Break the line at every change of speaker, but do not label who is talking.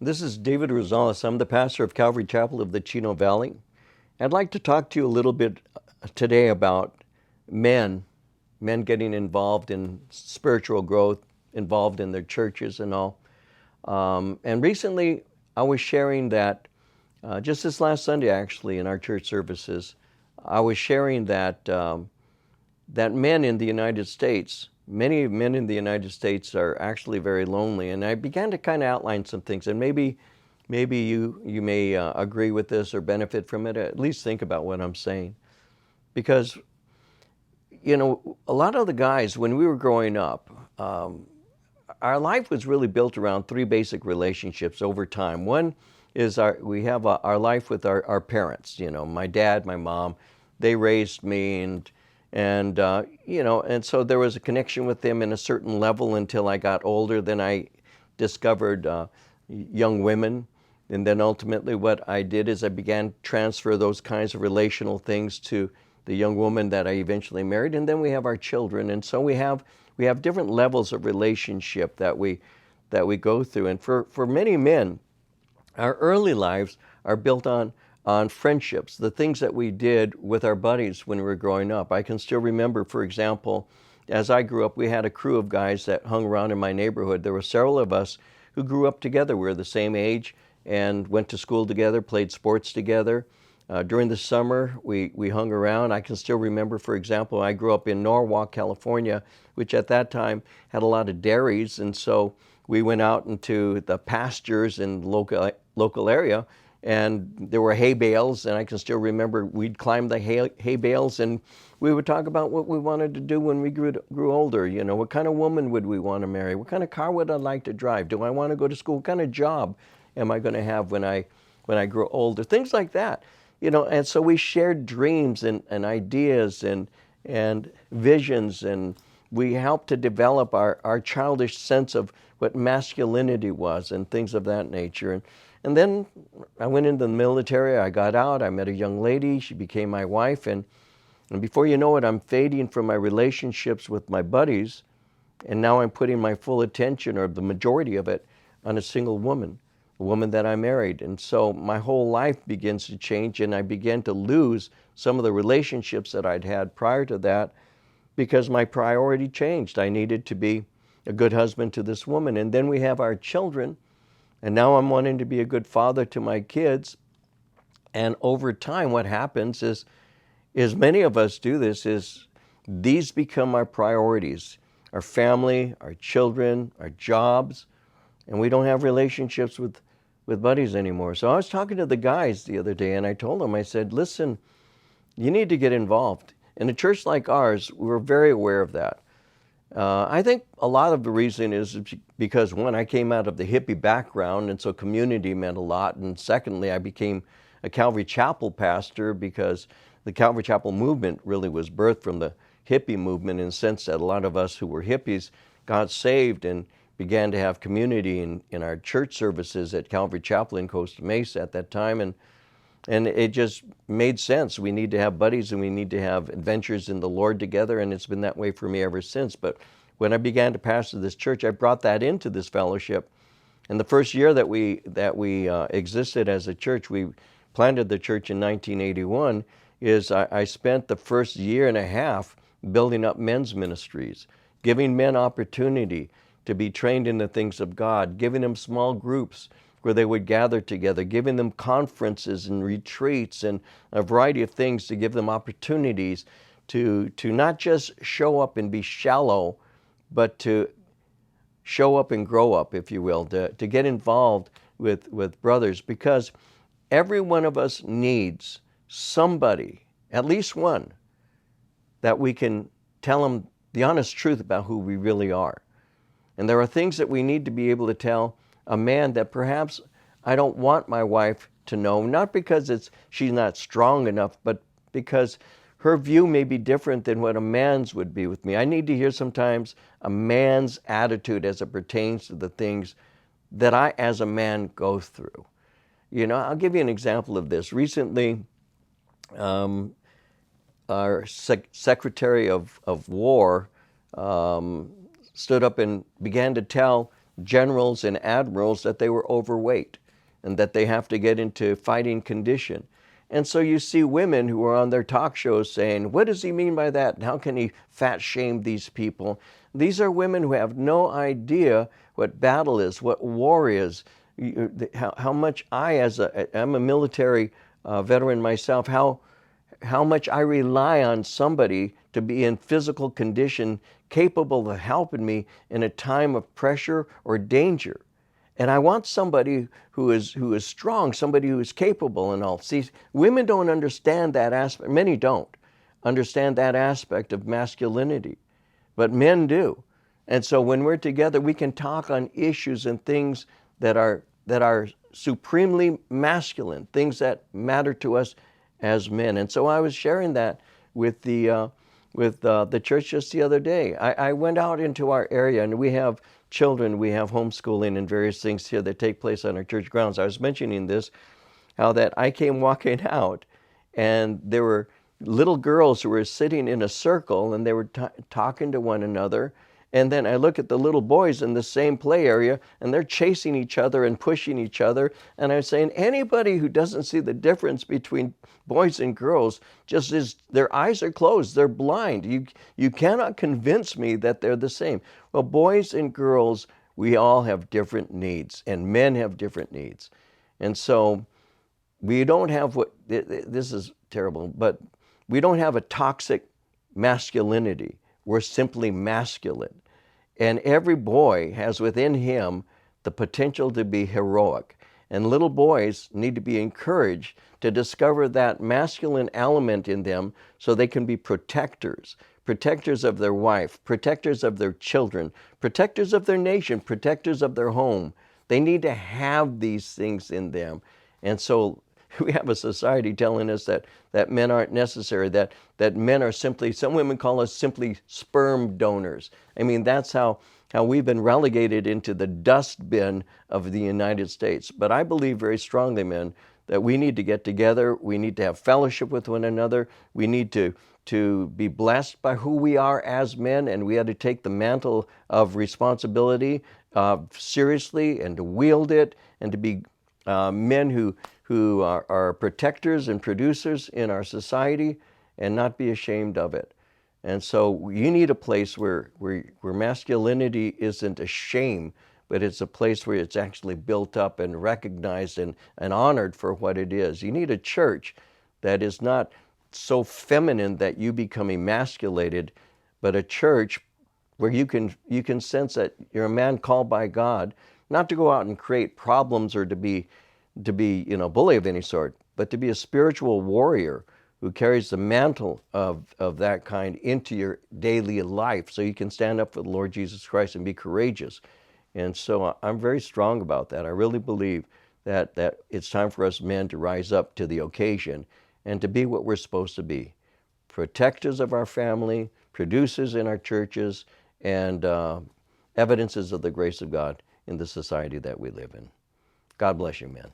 This is David Rosales. I'm the pastor of Calvary Chapel of the Chino Valley. I'd like to talk to you a little bit today about men, men getting involved in spiritual growth, involved in their churches and all. And recently I was sharing that, just this last Sunday actually in our church services, I was sharing that men in the United States, many men in the United States are actually very lonely. And I began to kind of outline some things, and maybe you may agree with this or benefit from it. At least think about what I'm saying, because a lot of the guys when we were growing up, our life was really built around three basic relationships over time. One is we have our life with our parents. My dad, my mom, they raised me, and so there was a connection with them in a certain level until I got older. Then I discovered young women, and then ultimately what I did is I began to transfer those kinds of relational things to the young woman that I eventually married, and then we have our children, and so we have different levels of relationship that we go through. And for many men, our early lives are built on friendships, the things that we did with our buddies when we were growing up. I can still remember, for example, as I grew up, we had a crew of guys that hung around in my neighborhood. There were several of us who grew up together. We were the same age and went to school together, played sports together. During the summer, we hung around. I can still remember, for example, I grew up in Norwalk, California, which at that time had a lot of dairies, and so we went out into the pastures in the local area, and there were hay bales, and I can still remember we'd climb the hay bales, and we would talk about what we wanted to do when we grew older. What kind of woman would we want to marry? What kind of car would I like to drive? Do I want to go to school? What kind of job am I going to have when I grow older? Things like that. And so we shared dreams and ideas and visions, and we helped to develop our childish sense of what masculinity was and things of that nature. And then I went into the military. I got out. I met a young lady. She became my wife. And before you know it, I'm fading from my relationships with my buddies, and now I'm putting my full attention, or the majority of it, on a single woman, a woman that I married. And so my whole life begins to change, and I began to lose some of the relationships that I'd had prior to that because my priority changed. I needed to be a good husband to this woman. And then we have our children, and now I'm wanting to be a good father to my kids. And over time, what happens is many of us do this, is these become our priorities: our family, our children, our jobs, and we don't have relationships with buddies anymore. So I was talking to the guys the other day, and I told them, I said, listen, you need to get involved. In a church like ours, we're very aware of that. I think a lot of the reason is because, one, I came out of the hippie background, and so community meant a lot. And secondly, I became a Calvary Chapel pastor because the Calvary Chapel movement really was birthed from the hippie movement, in the sense that a lot of us who were hippies got saved and began to have community in our church services at Calvary Chapel in Costa Mesa at that time. And it just made sense. We need to have buddies, and we need to have adventures in the Lord together, and it's been that way for me ever since. But when I began to pastor this church, I brought that into this fellowship. And the first year that we existed as a church, we planted the church in 1981, is I spent the first year and a half building up men's ministries, giving men opportunity to be trained in the things of God, giving them small groups where they would gather together, giving them conferences and retreats and a variety of things to give them opportunities to not just show up and be shallow, but to show up and grow up, if you will, to get involved with brothers, because every one of us needs somebody, at least one, that we can tell them the honest truth about who we really are. And there are things that we need to be able to tell a man that perhaps I don't want my wife to know, not because she's not strong enough, but because her view may be different than what a man's would be with me. I need to hear sometimes a man's attitude as it pertains to the things that I, as a man, go through. I'll give you an example of this. Recently, our Secretary of War stood up and began to tell generals and admirals that they were overweight and that they have to get into fighting condition. And so you see women who are on their talk shows saying, what does he mean by that? And how can he fat shame these people? These are women who have no idea what battle is, what war is, how much I'm a military veteran myself, how much I rely on somebody to be in physical condition capable of helping me in a time of pressure or danger. And I want somebody who is strong, somebody who is capable and all. See, women don't understand that aspect. Many don't understand that aspect of masculinity, but men do. And so when we're together, we can talk on issues and things that are supremely masculine, things that matter to us as men. And so I was sharing that with the church just the other day. I went out into our area, and we have children, we have homeschooling and various things here that take place on our church grounds. I was mentioning this, how that I came walking out, and there were little girls who were sitting in a circle, and they were talking to one another. And then I look at the little boys in the same play area, and they're chasing each other and pushing each other. And I'm saying, anybody who doesn't see the difference between boys and girls just is, their eyes are closed, they're blind. You cannot convince me that they're the same. Well, boys and girls, we all have different needs, and men have different needs. And so we don't have this is terrible, but we don't have a toxic masculinity. We're simply masculine. And every boy has within him the potential to be heroic. And little boys need to be encouraged to discover that masculine element in them so they can be protectors, protectors of their wife, protectors of their children, protectors of their nation, protectors of their home. They need to have these things in them. And so we have a society telling us that men aren't necessary, that men are simply, some women call us simply sperm donors. I mean, that's how we've been relegated into the dustbin of the United States. But I believe very strongly, men, that we need to get together, we need to have fellowship with one another, we need to be blessed by who we are as men, and we have to take the mantle of responsibility seriously and to wield it and to be men who are protectors and producers in our society and not be ashamed of it. And so you need a place where masculinity isn't a shame, but it's a place where it's actually built up and recognized and honored for what it is. You need a church that is not so feminine that you become emasculated, but a church where you can sense that you're a man called by God, not to go out and create problems or to be a bully of any sort, but to be a spiritual warrior who carries the mantle of that kind into your daily life so you can stand up for the Lord Jesus Christ and be courageous. And so I'm very strong about that. I really believe that it's time for us men to rise up to the occasion and to be what we're supposed to be. Protectors of our family, producers in our churches, and evidences of the grace of God in the society that we live in. God bless you, men.